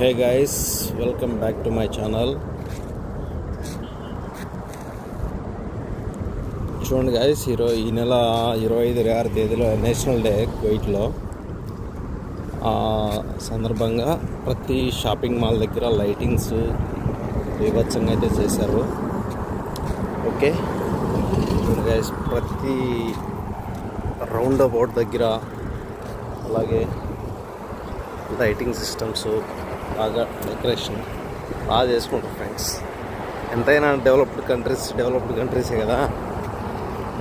Hey guys, welcome back to my channel. చూడండి guys, ఈ నెల 25-26 తేదీలో నేషనల్ డే కువైట్లో. సందర్భంగా ప్రతి షాపింగ్ మాల్ దగ్గర లైటింగ్స్ బీభత్సంగా అయితే చేశారు. ఓకే చూడండి గైస్, ప్రతి రౌండ్ అబౌట్ దగ్గర అలాగే లైటింగ్ సిస్టమ్స్ బాగా డెకరేషన్ బాగా చేసుకుంటారు ఫ్రెండ్స్. ఎంతైనా డెవలప్డ్ కంట్రీసే కదా,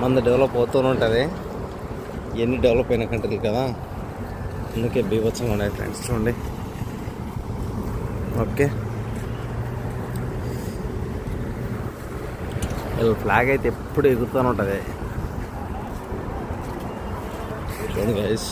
మంది డెవలప్ అవుతూనే ఉంటుంది. ఎన్ని డెవలప్ అయిన కంట్రీలు కదా, అందుకే బీభత్సంగా ఉన్నాయి ఫ్రెండ్స్. చూడండి, ఓకే వీళ్ళ ఫ్లాగ్ అయితే ఎప్పుడు ఎగురుతూనే ఉంటుంది. చూడండి గైస్,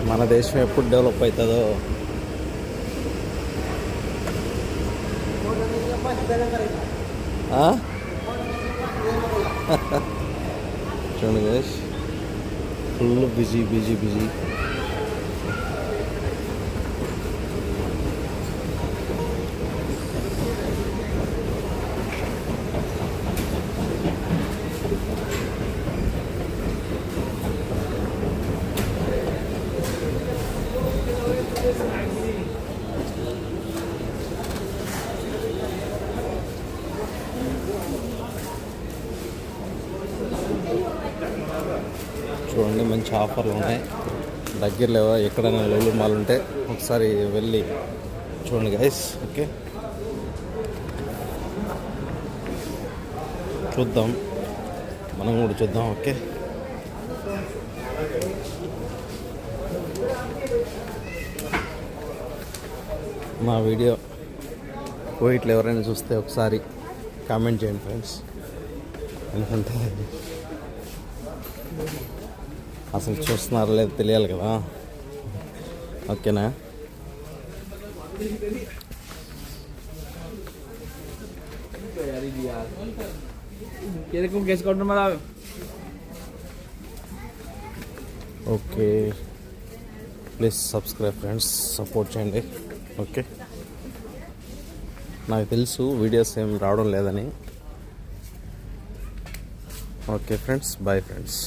మన దేశం ఎప్పుడు డెవలప్ అవుతుందో. చూడండి గైస్, ఫుల్ బిజీ. చూడండి, మంచి ఆఫర్లు ఉన్నాయి. దగ్గరలో ఎక్కడైనా లూలు మాల్ ఉంటే ఒకసారి వెళ్ళి చూడండి గైస్. ఓకే, చూద్దాం, మనం కూడా చూద్దాం. ఓకే, మా వీడియో కువైట్లో ఎవరైనా చూస్తే ఒకసారి కామెంట్ చేయండి ఫ్రెండ్స్. ఎందుకంటే అసలు చూస్తున్నారో లేదో తెలియాలి కదా. ఓకేనా, okay please subscribe friends, support చేయండి. ఓకే, నాకు తెలుసు వీడియోస్ ఏం రావడం లేదని. Okay friends, bye friends.